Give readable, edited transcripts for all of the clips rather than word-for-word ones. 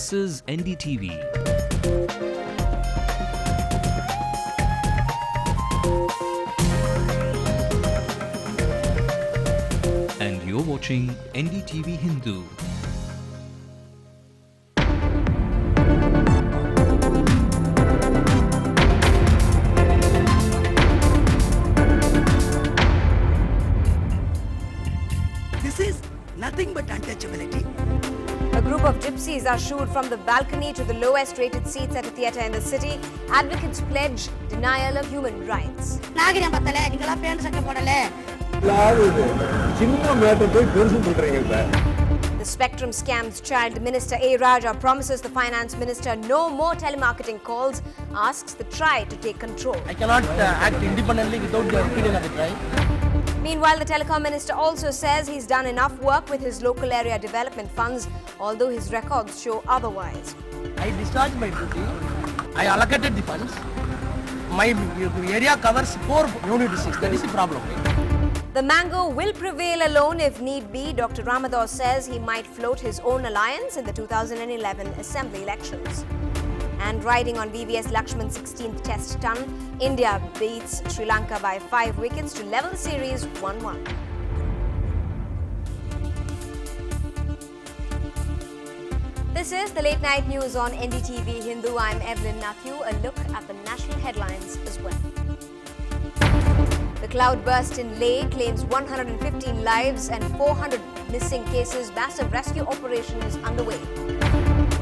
This is NDTV. And you're watching NDTV Hindu. This is nothing but untouchability. A group of gypsies are shooed from the balcony to the lowest rated seats at a theatre in the city. Advocates pledge denial of human rights. The Spectrum scams child minister A. Raja promises the finance minister no more telemarketing calls, asks the TRI to take control. I cannot act independently without the opinion of the TRI. Meanwhile, the telecom minister also says he's done enough work with his local area development funds, although his records show otherwise. I discharged my duty. I allocated the funds. My area covers 4 unit districts. That is the problem. The mango will prevail alone if need be. Dr. Ramadoss says he might float his own alliance in the 2011 assembly elections. And riding on VVS Lakshman's 16th test ton, India beats Sri Lanka by 5 wickets to level the series 1-1. This is the late night news on NDTV Hindu. I'm Evelyn Matthew. A look at the national headlines as well. The cloudburst in Leh claims 115 lives and 400 missing cases. Massive rescue operation is underway.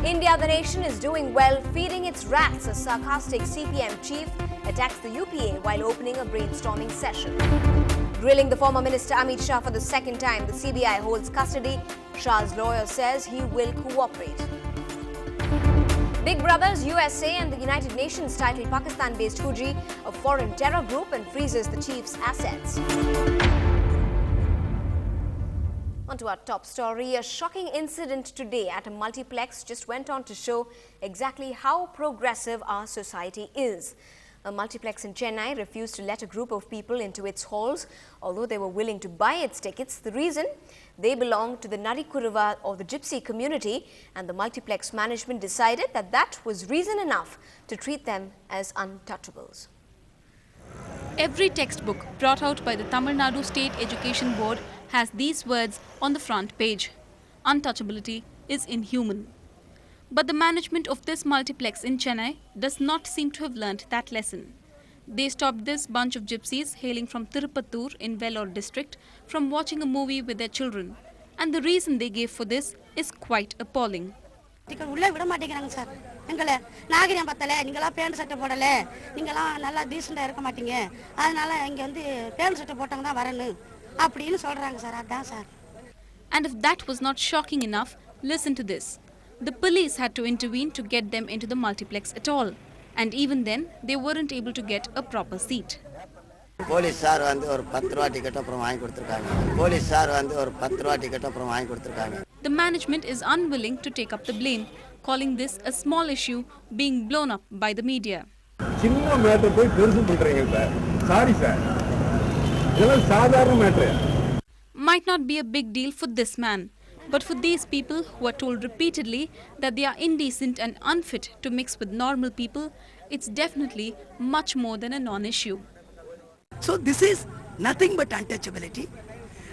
India, the nation, is doing well, feeding its rats. A sarcastic CPM chief attacks the UPA while opening a brainstorming session. Grilling the former minister Amit Shah for the second time, the CBI holds custody. Shah's lawyer says he will cooperate. Big Brothers USA and the United Nations title Pakistan-based Huji a foreign terror group and freezes the chief's assets. On to our top story. A shocking incident today at a multiplex just went on to show exactly how progressive our society is. A multiplex in Chennai refused to let a group of people into its halls, although they were willing to buy its tickets. The reason? They belong to the Narikuruva or the gypsy community, and the multiplex management decided that that was reason enough to treat them as untouchables. Every textbook brought out by the Tamil Nadu State Education Board has these words on the front page: untouchability is inhuman. But the management of this multiplex in Chennai does not seem to have learnt that lesson. They stopped this bunch of gypsies hailing from Tirupattur in Vellore district from watching a movie with their children. And the reason they gave for this is quite appalling. And if that was not shocking enough, listen to this. The police had to intervene to get them into the multiplex at all. And even then, they weren't able to get a proper seat. The management is unwilling to take up the blame, calling this a small issue being blown up by the media. Might not be a big deal for this man, but for these people who are told repeatedly that they are indecent and unfit to mix with normal people, it's definitely much more than a non-issue. So this is nothing but untouchability.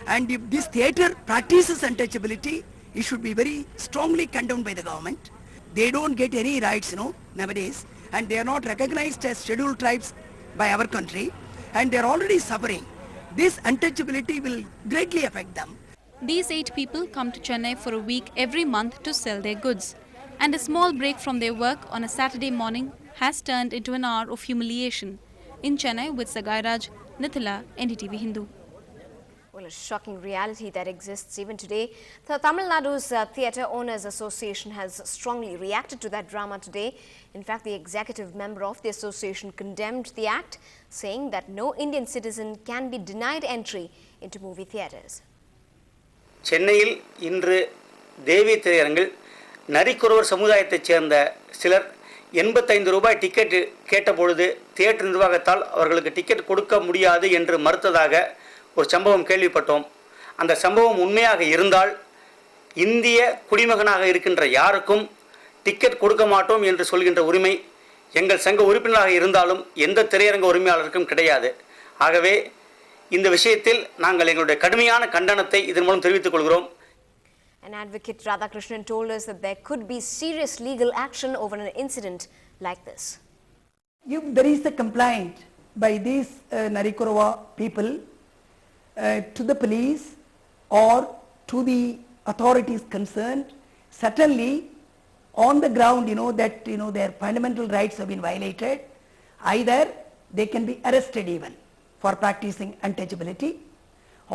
And if this theatre practices untouchability, it should be very strongly condemned by the government. They don't get any rights, nowadays. And they are not recognized as scheduled tribes by our country. And they are already suffering. This untouchability will greatly affect them. These 8 people come to Chennai for a week every month to sell their goods. And a small break from their work on a Saturday morning has turned into an hour of humiliation. In Chennai with Sagai Raj, Nithila, NDTV Hindu. Well, a shocking reality that exists even today. The Tamil Nadu's Theatre Owners Association has strongly reacted to that drama today. In fact, the executive member of the association condemned the act, saying that no Indian citizen can be denied entry into movie theatres. சென்னையில் இன்று தேவி திரையரங்கில் நரிக்குறவர் சமுதாயத்தைச் சேர்ந்த சிலர் 85 ரூபாய் ticket கேட்டபொழுது theatre நிர்வாகத்தால் அவர்களுக்கு ticket கொடுக்க முடியாது என்று மறுத்ததாக ஒரு சம்பவம் கேள்விப்பட்டோம். அந்த சம்பவம் உண்மையாக இருந்தால் இந்திய குடிமகனாக இருக்கின்ற யாருக்கும் டிக்கெட் கொடுக்க மாட்டோம் என்று சொல்கின்ற உரிமை எங்கள் சங்க உறுப்பினராக இருந்தாலும் எந்த திரையரங்க உரிமையாளருக்கும் கிடையாது. ஆகவே இந்த விஷயத்தில் நாங்கள் எங்களுடைய கடுமையான கண்டனத்தை இதன் மூலம் தெரிவித்துக் கொள்கிறோம். An advocate Radhakrishnan told us that there could be serious legal action over an incident like this. If there is a complaint by these Narikurova people to the police or to the authorities concerned, certainly on the ground that their fundamental rights have been violated, either they can be arrested even for practicing untouchability,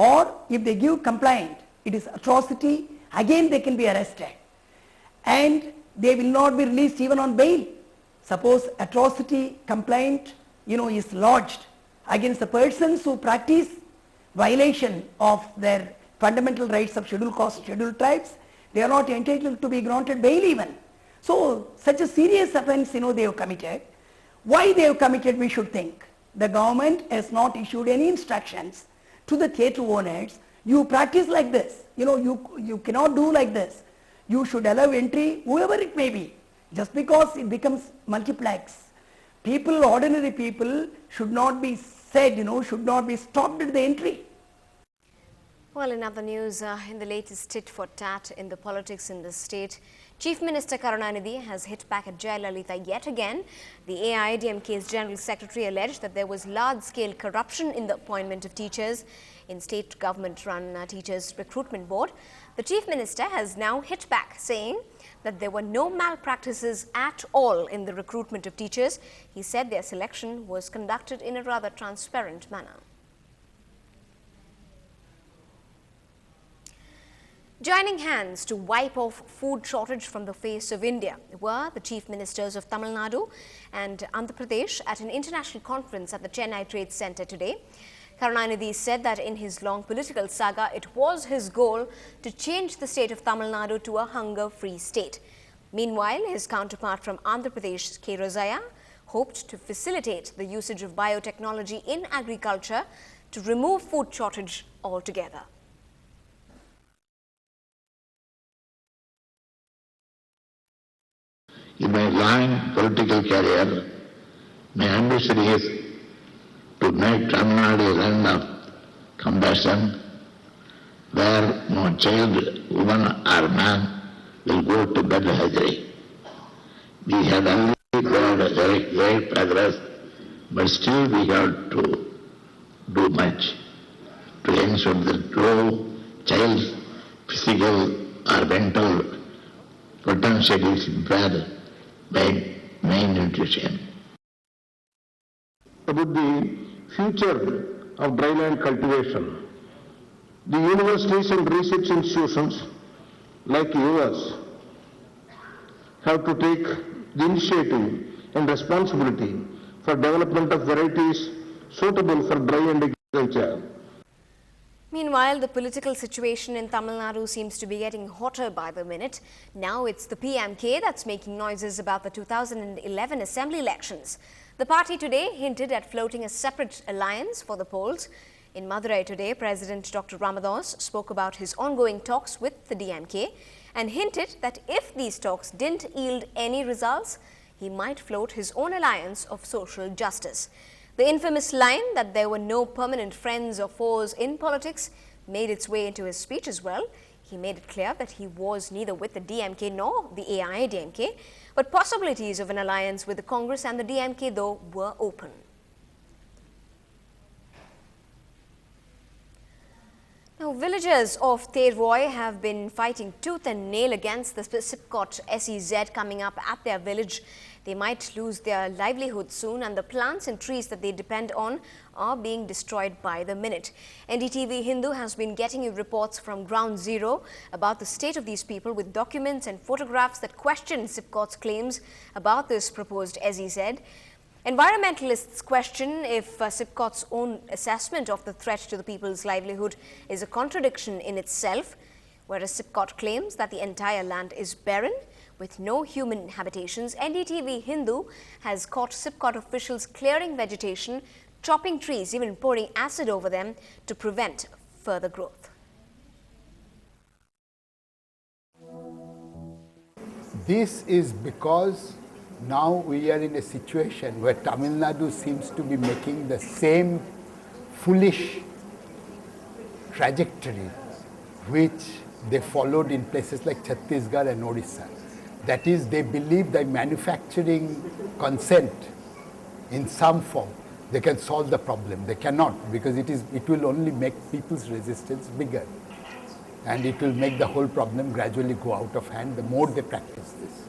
or if they give complaint, it is atrocity, again they can be arrested and they will not be released even on bail. Suppose atrocity complaint is lodged against the persons who practice violation of their fundamental rights of scheduled castes, scheduled tribes, they are not entitled to be granted bail even. So such a serious offence they have committed. Why they have committed, we should think. The government has not issued any instructions to the theatre owners. You practice like this, you cannot do like this. You should allow entry whoever it may be. Just because it becomes multiplex, people, ordinary people should not be said, should not be stopped at the entry. Well, in other news, in the latest tit for tat in the politics in the state, Chief Minister Karunanidhi has hit back at Jayalalitha yet again. The AIADMK's General Secretary alleged that there was large-scale corruption in the appointment of teachers in state government-run Teachers Recruitment Board. The Chief Minister has now hit back, saying that there were no malpractices at all in the recruitment of teachers. He said their selection was conducted in a rather transparent manner. Joining hands to wipe off food shortage from the face of India were the Chief Ministers of Tamil Nadu and Andhra Pradesh at an international conference at the Chennai Trade Center today. Karunanidhi said that in his long political saga, it was his goal to change the state of Tamil Nadu to a hunger-free state. Meanwhile, his counterpart from Andhra Pradesh, K. Rosaya, hoped to facilitate the usage of biotechnology in agriculture to remove food shortage altogether. In my long political career, my ambition is to make Tamil Nadu a land of compassion, where no child, woman or man will go to bed hungry. We have already got a great progress, but still we have to do much to ensure that no child's physical or mental potential is impaired by malnutrition. About the future of dryland cultivation, the universities and research institutions like yours have to take the initiative and responsibility for development of varieties suitable for dry and agriculture. Meanwhile, the political situation in Tamil Nadu seems to be getting hotter by the minute. Now it's the PMK that's making noises about the 2011 assembly elections. The party today hinted at floating a separate alliance for the polls. In Madurai today, President Dr. Ramadas spoke about his ongoing talks with the DMK and hinted that if these talks didn't yield any results, he might float his own alliance of social justice. The infamous line that there were no permanent friends or foes in politics made its way into his speech as well. He made it clear that he was neither with the DMK nor the AIADMK, but possibilities of an alliance with the Congress and the DMK, though, were open. Now, villagers of Tervoy have been fighting tooth and nail against the Sipcot SEZ coming up at their village. They might lose their livelihood soon, and the plants and trees that they depend on are being destroyed by the minute. NDTV Hindu has been getting you reports from ground zero about the state of these people with documents and photographs that question Sipcot's claims about this proposed SEZ. Environmentalists question if Sipcot's own assessment of the threat to the people's livelihood is a contradiction in itself, whereas Sipcot claims that the entire land is barren with no human habitations. NDTV Hindu has caught Sipcot officials clearing vegetation, chopping trees, even pouring acid over them to prevent further growth. This is because now we are in a situation where Tamil Nadu seems to be making the same foolish trajectory which they followed in places like Chhattisgarh and Odisha. That is, they believe that manufacturing consent in some form, they can solve the problem. They cannot, because it will only make people's resistance bigger. And it will make the whole problem gradually go out of hand the more they practice this.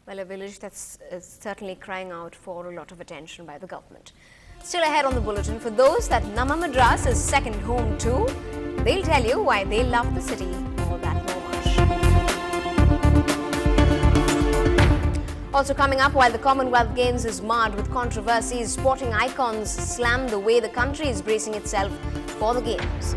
Well, a village that's certainly crying out for a lot of attention by the government. Still ahead on the bulletin, for those that Nama Madras is second home to, they'll tell you why they love the city all that more much. Also coming up, while the Commonwealth Games is marred with controversies, sporting icons slam the way the country is bracing itself for the Games.